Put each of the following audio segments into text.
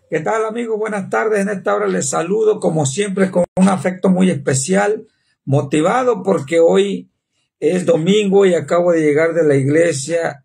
¿Qué tal, amigos? Buenas tardes. En esta hora les saludo, como siempre, con un afecto muy especial, motivado porque hoy es domingo y acabo de llegar de la iglesia.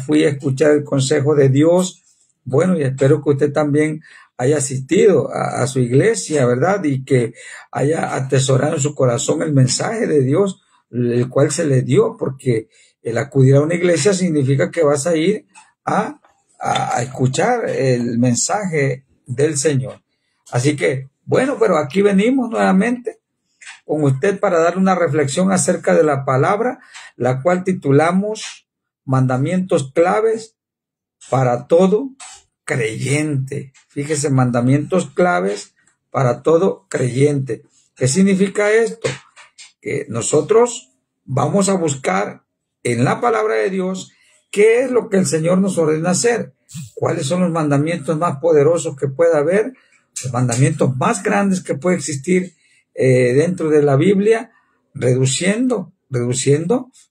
Fui a escuchar el consejo de Dios. Bueno, y espero que usted también haya asistido a su iglesia, ¿verdad? Y que haya atesorado en su corazón el mensaje de Dios, el cual se le dio, porque el acudir a una iglesia significa que vas a ir a a escuchar el mensaje del Señor. Así que, bueno, pero aquí venimos nuevamente con usted para darle una reflexión acerca de la palabra, la cual titulamos Mandamientos claves para todo creyente. Fíjese, mandamientos claves para todo creyente. ¿Qué significa esto? Que nosotros vamos a buscar en la palabra de Dios qué es lo que el Señor nos ordena hacer, cuáles son los mandamientos más poderosos que pueda haber, los mandamientos más grandes que puede existir dentro de la Biblia, reduciendo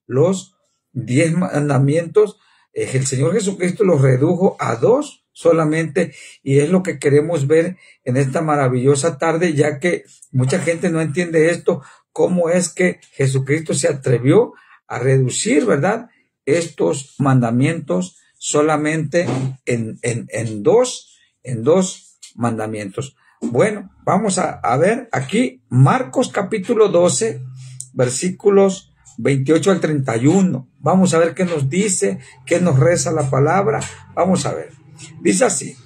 los 10 mandamientos. El Señor Jesucristo los redujo a 2 solamente, y es lo que queremos ver en esta maravillosa tarde, ya que mucha gente no entiende esto, cómo es que Jesucristo se atrevió a reducir, ¿verdad?, estos mandamientos solamente en dos mandamientos. Bueno, vamos a ver aquí Marcos capítulo 12, versículos 28 al 31. Vamos a ver qué nos dice, qué nos reza la palabra. Vamos a ver. Dice así: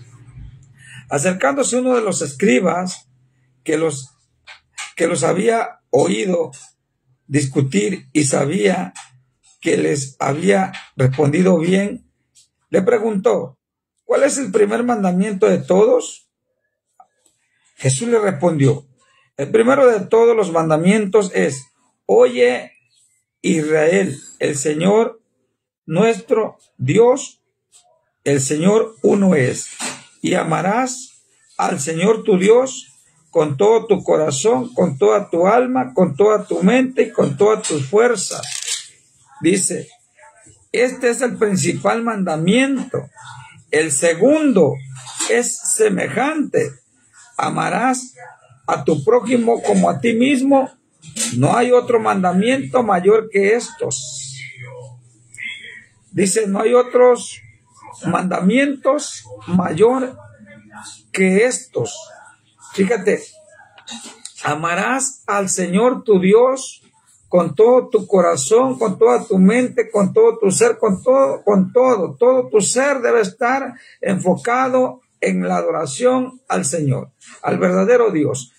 acercándose uno de los escribas que los había oído discutir y sabía que les había respondido bien, le preguntó: ¿cuál es el primer mandamiento de todos? Jesús le respondió: el primero de todos los mandamientos es: oye, Israel, el Señor nuestro Dios, el Señor uno es, y amarás al Señor tu Dios con todo tu corazón, con toda tu alma, con toda tu mente y con todas tus fuerzas. Dice, este es el principal mandamiento. El segundo es semejante: amarás a tu prójimo como a ti mismo. No hay otro mandamiento mayor que estos. Dice, no hay otros mandamientos mayor que estos. Fíjate, amarás al Señor tu Dios con todo tu corazón, con toda tu mente, con todo tu ser, todo tu ser debe estar enfocado en la adoración al Señor, al verdadero Dios.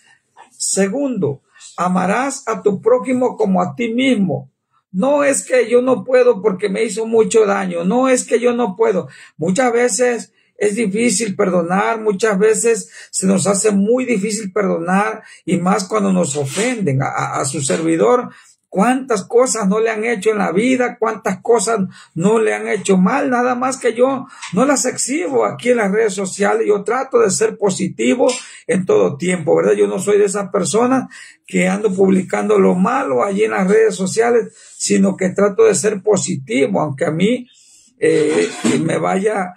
Segundo, amarás a tu prójimo como a ti mismo. No es que yo no puedo porque me hizo mucho daño, no es que yo no puedo. Muchas veces es difícil perdonar, muchas veces se nos hace muy difícil perdonar, y más cuando nos ofenden a su servidor. Cuántas cosas no le han hecho en la vida, cuántas cosas no le han hecho mal, nada más que yo no las exhibo aquí en las redes sociales. Yo trato de ser positivo en todo tiempo, ¿verdad? Yo no soy de esas personas que ando publicando lo malo allí en las redes sociales, sino que trato de ser positivo, aunque a mí me vaya,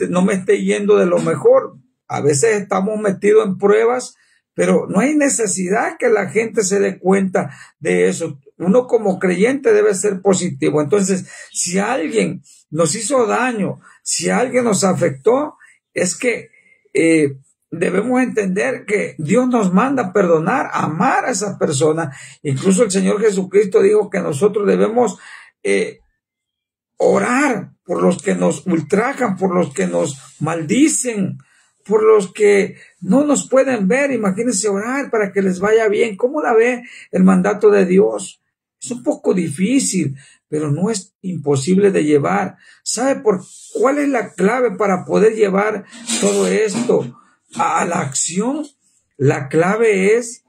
no me esté yendo de lo mejor. A veces estamos metidos en pruebas, pero no hay necesidad que la gente se dé cuenta de eso. Uno como creyente debe ser positivo. Entonces, si alguien nos hizo daño, si alguien nos afectó, es que debemos entender que Dios nos manda perdonar, amar a esa persona. Incluso el Señor Jesucristo dijo que nosotros debemos orar por los que nos ultrajan, por los que nos maldicen, por los que no nos pueden ver. Imagínense orar para que les vaya bien. ¿Cómo la ve el mandato de Dios? Es un poco difícil, pero no es imposible de llevar. ¿Sabe cuál es la clave para poder llevar todo esto a la acción? La clave es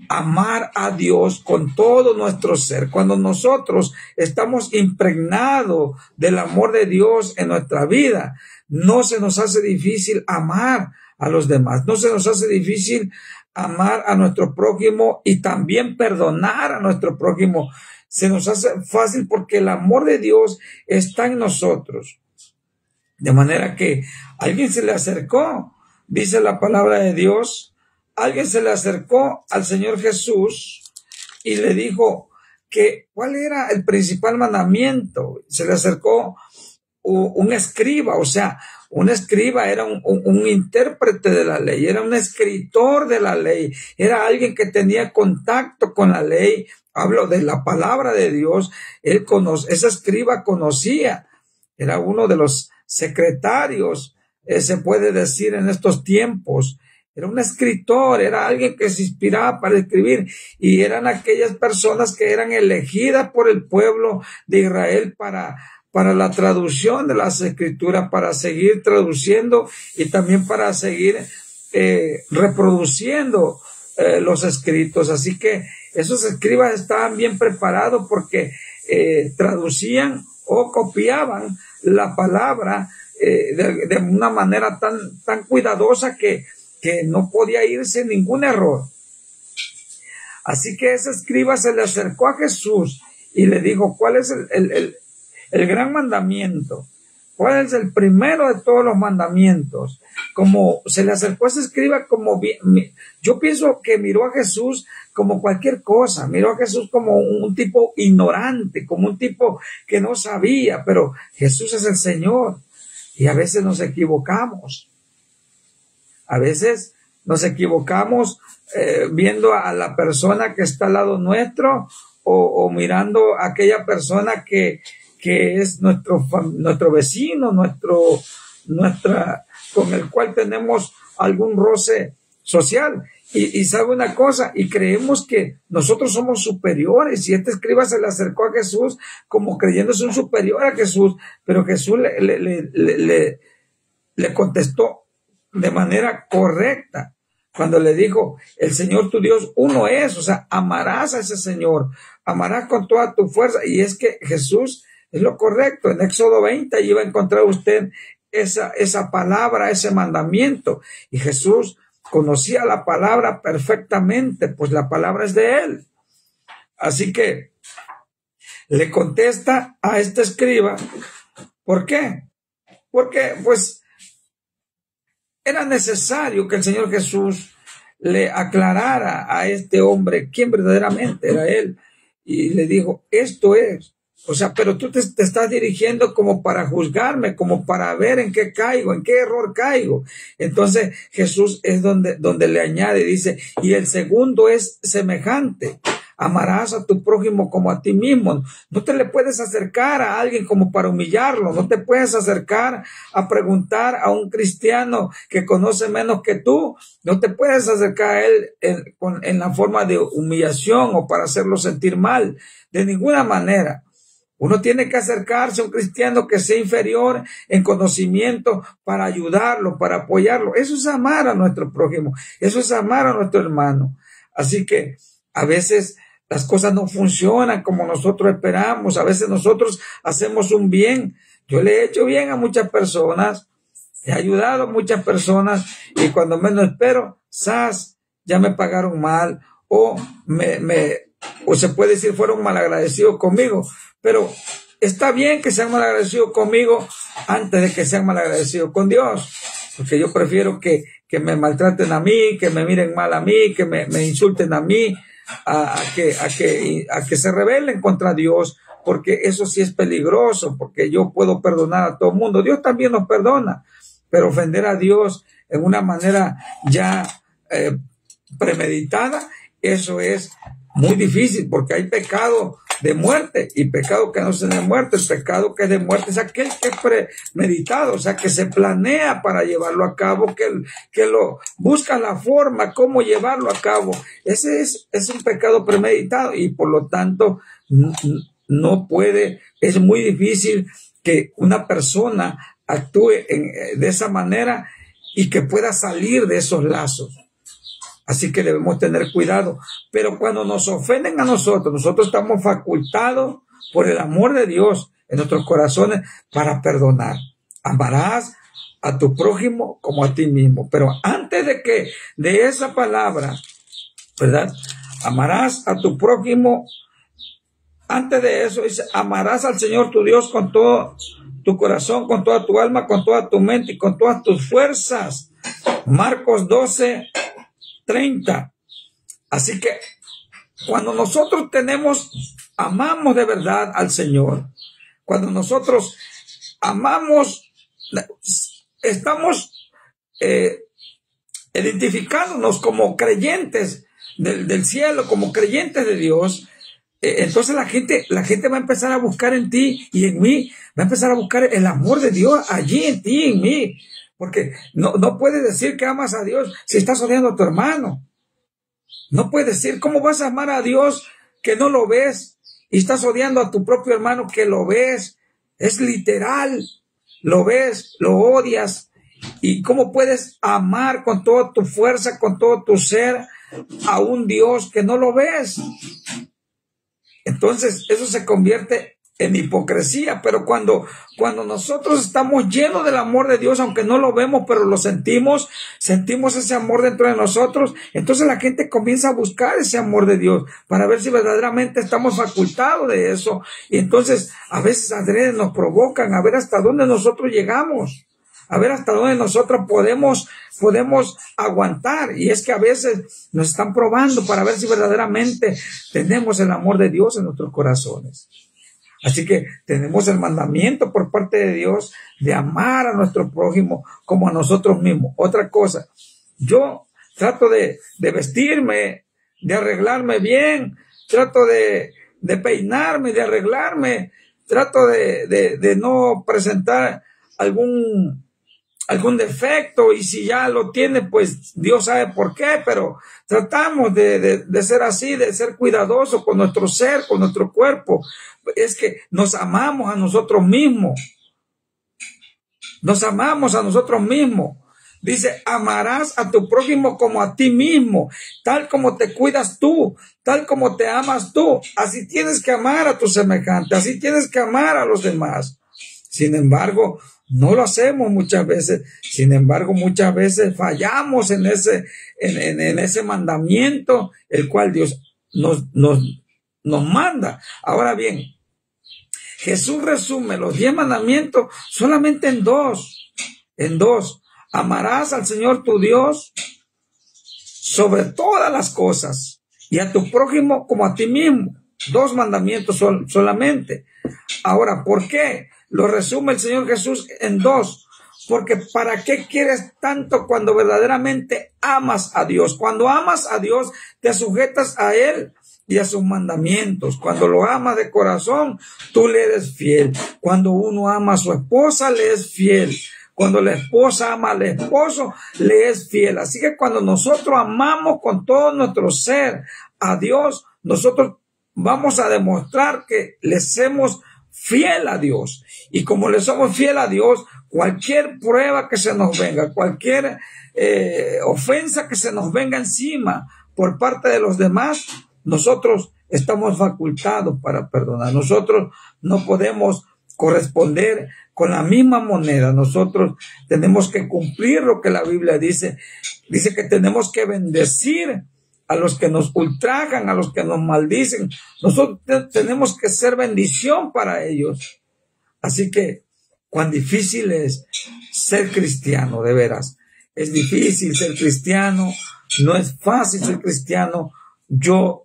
amar a Dios con todo nuestro ser. Cuando nosotros estamos impregnados del amor de Dios en nuestra vida, no se nos hace difícil amar a los demás, no se nos hace difícil amar a nuestro prójimo y también perdonar a nuestro prójimo. Se nos hace fácil porque el amor de Dios está en nosotros. De manera que alguien se le acercó, dice la palabra de Dios, alguien se le acercó al Señor Jesús y le dijo que cuál era el principal mandamiento. Se le acercó un escriba, o sea, un escriba era un intérprete de la ley, era un escritor de la ley, era alguien que tenía contacto con la ley. Hablo de la palabra de Dios. Ese escriba conocía, era uno de los secretarios, se puede decir en estos tiempos. Era un escritor, era alguien que se inspiraba para escribir, y eran aquellas personas que eran elegidas por el pueblo de Israel para la traducción de las escrituras, para seguir traduciendo y también para seguir reproduciendo los escritos. Así que esos escribas estaban bien preparados porque traducían o copiaban la palabra de una manera tan cuidadosa que no podía irse ningún error. Así que ese escriba se le acercó a Jesús y le dijo, ¿cuál es el gran mandamiento? ¿Cuál es el primero de todos los mandamientos? Como se le acercó a ese escriba, yo pienso que miró a Jesús como cualquier cosa, miró a Jesús como un tipo ignorante, como un tipo que no sabía, pero Jesús es el Señor y a veces nos equivocamos. A veces nos equivocamos viendo a la persona que está al lado nuestro o mirando a aquella persona que es nuestro vecino, con el cual tenemos algún roce social. Y sabe una cosa, y creemos que nosotros somos superiores, y este escriba se le acercó a Jesús como creyéndose un superior a Jesús, pero Jesús le contestó de manera correcta cuando le dijo, el Señor tu Dios uno es, o sea, amarás a ese Señor, amarás con toda tu fuerza. Y es que Jesús es lo correcto. En Éxodo 20 allí va a encontrar usted esa palabra, ese mandamiento, y Jesús conocía la palabra perfectamente, pues la palabra es de él. Así que le contesta a este escriba. ¿Por qué? Porque pues era necesario que el Señor Jesús le aclarara a este hombre quién verdaderamente era él, y le dijo, esto es. O sea, pero tú te estás dirigiendo como para juzgarme, como para ver en qué caigo, en qué error caigo. Entonces Jesús es donde le añade, dice, y el segundo es semejante. Amarás a tu prójimo como a ti mismo. No te le puedes acercar a alguien como para humillarlo. No te puedes acercar a preguntar a un cristiano que conoce menos que tú. No te puedes acercar a él en la forma de humillación o para hacerlo sentir mal. De ninguna manera. Uno tiene que acercarse a un cristiano que sea inferior en conocimiento para ayudarlo, para apoyarlo. Eso es amar a nuestro prójimo. Eso es amar a nuestro hermano. Así que a veces las cosas no funcionan como nosotros esperamos. A veces nosotros hacemos un bien. Yo le he hecho bien a muchas personas. He ayudado a muchas personas y cuando menos espero, ya me pagaron mal o se puede decir fueron malagradecidos conmigo. Pero está bien que sean malagradecidos conmigo antes de que sean malagradecidos con Dios. Porque yo prefiero que me maltraten a mí, que me miren mal a mí, que me insulten a mí, a que se rebelen contra Dios, porque eso sí es peligroso, porque yo puedo perdonar a todo el mundo. Dios también nos perdona, pero ofender a Dios en una manera ya premeditada, eso es muy difícil, porque hay pecado de muerte y pecado que no es de muerte. El pecado que es de muerte es aquel que es premeditado, o sea, que se planea para llevarlo a cabo, que lo busca la forma, cómo llevarlo a cabo. Ese es un pecado premeditado y por lo tanto no puede, es muy difícil que una persona actúe de esa manera y que pueda salir de esos lazos. Así que debemos tener cuidado. Pero cuando nos ofenden a nosotros estamos facultados por el amor de Dios en nuestros corazones para perdonar. Amarás a tu prójimo como a ti mismo. Pero antes de esa palabra, ¿verdad? Amarás a tu prójimo. Antes de eso dice, amarás al Señor tu Dios con todo tu corazón, con toda tu alma, con toda tu mente y con todas tus fuerzas. Marcos 12:30. Así que cuando nosotros amamos de verdad al Señor, cuando nosotros amamos, estamos identificándonos como creyentes del cielo, como creyentes de Dios, entonces la gente va a empezar a buscar en ti y en mí, va a empezar a buscar el amor de Dios allí en ti y en mí, porque no puedes decir que amas a Dios si estás odiando a tu hermano. No puedes decir, ¿cómo vas a amar a Dios que no lo ves y estás odiando a tu propio hermano que lo ves? Es literal, lo ves, lo odias. ¿Y cómo puedes amar con toda tu fuerza, con todo tu ser a un Dios que no lo ves? Entonces eso se convierte en hipocresía, pero cuando nosotros estamos llenos del amor de Dios, aunque no lo vemos, pero lo sentimos ese amor dentro de nosotros, entonces la gente comienza a buscar ese amor de Dios para ver si verdaderamente estamos facultados de eso, y entonces a veces adrede nos provocan a ver hasta dónde nosotros llegamos, a ver hasta dónde nosotros podemos aguantar, y es que a veces nos están probando para ver si verdaderamente tenemos el amor de Dios en nuestros corazones. Así que tenemos el mandamiento por parte de Dios de amar a nuestro prójimo como a nosotros mismos. Otra cosa, yo trato de vestirme, de arreglarme bien, trato de peinarme, de arreglarme, trato de no presentar algún defecto, y si ya lo tiene, pues Dios sabe por qué, pero tratamos de ser así, de ser cuidadosos con nuestro ser, con nuestro cuerpo. Es que nos amamos a nosotros mismos. Nos amamos a nosotros mismos. Dice, amarás a tu prójimo como a ti mismo, tal como te cuidas tú, tal como te amas tú. Así tienes que amar a tu semejante, así tienes que amar a los demás. Sin embargo, no lo hacemos muchas veces. Sin embargo, muchas veces fallamos en ese mandamiento, el cual Dios nos manda. Ahora bien, Jesús resume los 10 mandamientos solamente en dos. Amarás al Señor tu Dios sobre todas las cosas y a tu prójimo como a ti mismo. 2 mandamientos solamente. Ahora, ¿por qué? Lo resume el Señor Jesús en 2. Porque ¿para qué quieres tanto cuando verdaderamente amas a Dios? Cuando amas a Dios, te sujetas a Él y a sus mandamientos. Cuando lo amas de corazón, tú le eres fiel. Cuando uno ama a su esposa, le es fiel. Cuando la esposa ama al esposo, le es fiel. Así que cuando nosotros amamos con todo nuestro ser a Dios, nosotros vamos a demostrar que le somos fiel a Dios. Y como le somos fiel a Dios, cualquier prueba que se nos venga, cualquier ofensa que se nos venga encima por parte de los demás, nosotros estamos facultados para perdonar. Nosotros no podemos corresponder con la misma moneda. Nosotros tenemos que cumplir lo que la Biblia dice. Dice que tenemos que bendecir a los que nos ultrajan, a los que nos maldicen. Nosotros tenemos que ser bendición para ellos. Así que, cuán difícil es ser cristiano, de veras. Es difícil ser cristiano, no es fácil ser cristiano. Yo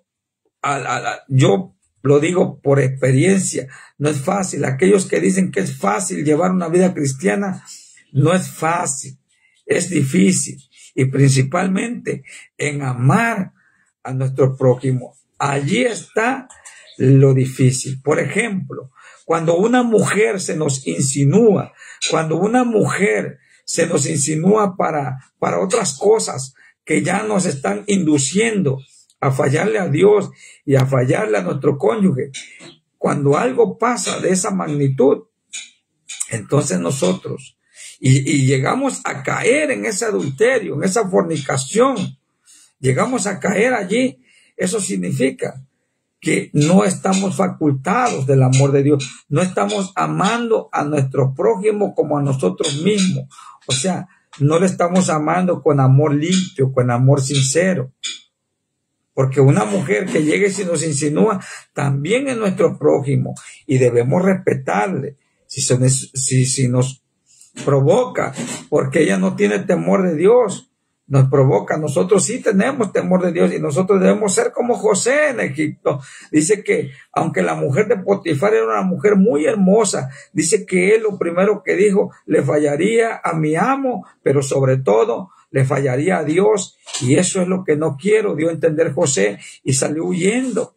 lo digo por experiencia, no es fácil. Aquellos que dicen que es fácil llevar una vida cristiana, no es fácil, es difícil. Y principalmente en amar a nuestro prójimo. Allí está lo difícil. Por ejemplo, cuando una mujer se nos insinúa, para otras cosas que ya nos están induciendo a fallarle a Dios y a fallarle a nuestro cónyuge, cuando algo pasa de esa magnitud, entonces nosotros y llegamos a caer en ese adulterio, en esa fornicación, llegamos a caer allí, eso significa que no estamos facultados del amor de Dios, no estamos amando a nuestro prójimo como a nosotros mismos, o sea, no le estamos amando con amor limpio, con amor sincero. Porque una mujer que llegue y nos insinúa también es nuestro prójimo y debemos respetarle. si nos provoca, porque ella no tiene temor de Dios, nos provoca. Nosotros sí tenemos temor de Dios y nosotros debemos ser como José en Egipto. Dice que aunque la mujer de Potifar era una mujer muy hermosa, dice que él lo primero que dijo, le fallaría a mi amo, pero sobre todo le fallaría a Dios, y eso es lo que no quiero, dio a entender José, y salió huyendo,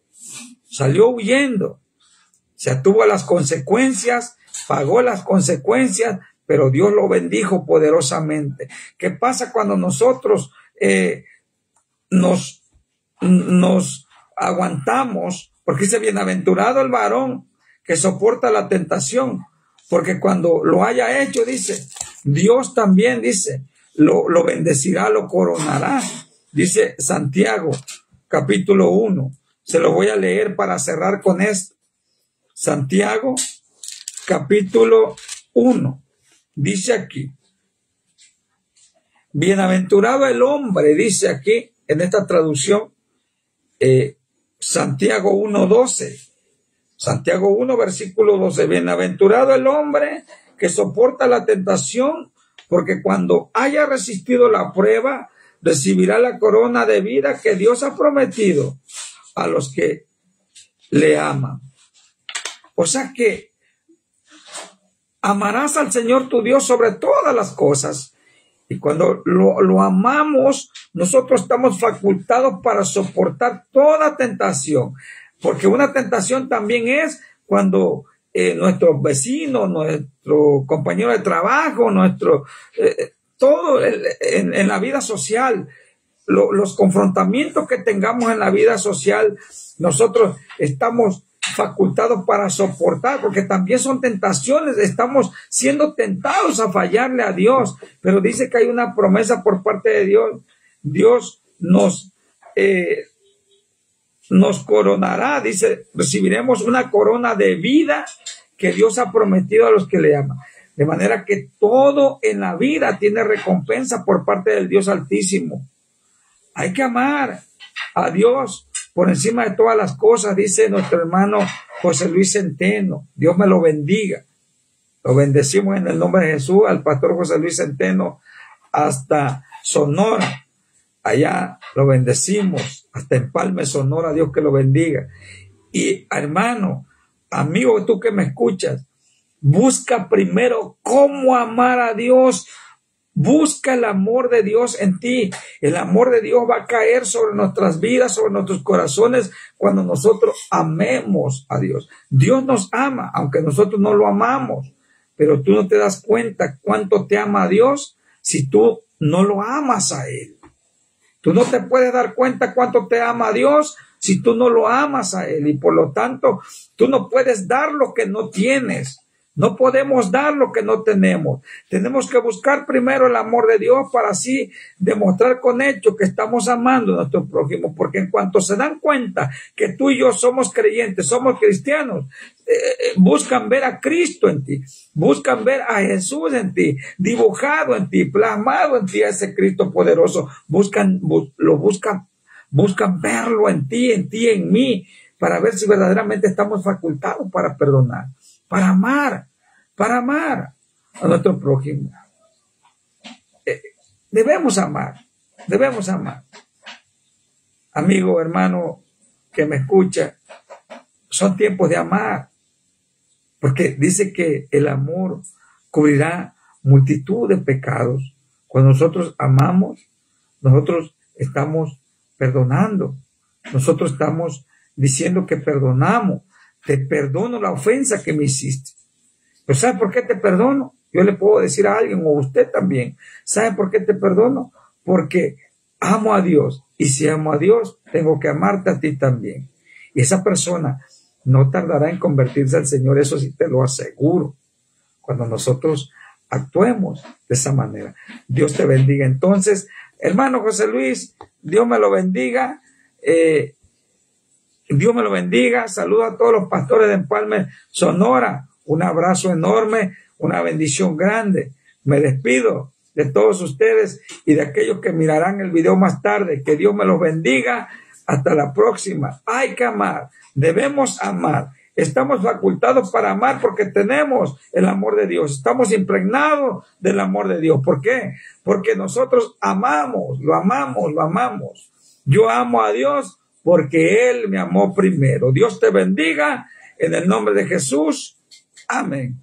se atuvo a las consecuencias, pagó las consecuencias, pero Dios lo bendijo poderosamente. ¿Qué pasa cuando nosotros nos aguantamos? Porque dice, bienaventurado el varón que soporta la tentación, porque cuando lo haya hecho, dice, Dios también, dice, lo bendecirá, lo coronará. Dice Santiago, capítulo 1. Se lo voy a leer para cerrar con esto. Santiago, capítulo 1. Dice aquí, bienaventurado el hombre, dice aquí, en esta traducción, Santiago 1:12. Santiago 1, versículo 12. Bienaventurado el hombre que soporta la tentación, porque cuando haya resistido la prueba, recibirá la corona de vida que Dios ha prometido a los que le aman. O sea que amarás al Señor tu Dios sobre todas las cosas. Y cuando lo amamos, nosotros estamos facultados para soportar toda tentación. Porque una tentación también es cuando nuestros vecinos, nuestro compañero de trabajo, todo en la vida social, los confrontamientos que tengamos en la vida social, nosotros estamos facultados para soportar, porque también son tentaciones, estamos siendo tentados a fallarle a Dios, pero dice que hay una promesa por parte de Dios. Dios nos coronará, dice, recibiremos una corona de vida que Dios ha prometido a los que le aman. De manera que todo en la vida tiene recompensa por parte del Dios Altísimo. Hay que amar a Dios por encima de todas las cosas, dice nuestro hermano José Luis Centeno. Dios me lo bendiga. Lo bendecimos en el nombre de Jesús al pastor José Luis Centeno hasta Sonora. Allá lo bendecimos, hasta Empalme, Sonora. Dios que lo bendiga. Y hermano, amigo, tú que me escuchas, busca primero cómo amar a Dios. Busca el amor de Dios en ti. El amor de Dios va a caer sobre nuestras vidas, sobre nuestros corazones, cuando nosotros amemos a Dios. Dios nos ama, aunque nosotros no lo amamos. Pero tú no te das cuenta cuánto te ama Dios si tú no lo amas a Él. Tú no te puedes dar cuenta cuánto te ama Dios si tú no lo amas a Él. Y por lo tanto, tú no puedes dar lo que no tienes. No podemos dar lo que no tenemos. Tenemos que buscar primero el amor de Dios para así demostrar con hechos que estamos amando a nuestro prójimo. Porque en cuanto se dan cuenta que tú y yo somos creyentes, somos cristianos, buscan ver a Cristo en ti. Buscan ver a Jesús en ti, dibujado en ti, plasmado en ti a ese Cristo poderoso. Buscan verlo en ti, en mí, para ver si verdaderamente estamos facultados para perdonar. Para amar a nuestro prójimo. Debemos amar. Amigo, hermano, que me escucha, son tiempos de amar, porque dice que el amor cubrirá multitud de pecados. Cuando nosotros amamos, nosotros estamos perdonando, nosotros estamos diciendo que perdonamos. Te perdono la ofensa que me hiciste. Pero ¿sabe por qué te perdono? Yo le puedo decir a alguien, o usted también. ¿Sabe por qué te perdono? Porque amo a Dios. Y si amo a Dios, tengo que amarte a ti también. Y esa persona no tardará en convertirse al Señor. Eso sí te lo aseguro. Cuando nosotros actuemos de esa manera. Dios te bendiga. Entonces, hermano José Luis, Dios me lo bendiga. Dios me lo bendiga. Saludo a todos los pastores de Empalme, Sonora. Un abrazo enorme, una bendición grande. Me despido de todos ustedes y de aquellos que mirarán el video más tarde. Que Dios me los bendiga. Hasta la próxima. Hay que amar. Debemos amar. Estamos facultados para amar porque tenemos el amor de Dios. Estamos impregnados del amor de Dios. ¿Por qué? Porque nosotros amamos, lo amamos, lo amamos. Yo amo a Dios porque Él me amó primero. Dios te bendiga en el nombre de Jesús. Amén.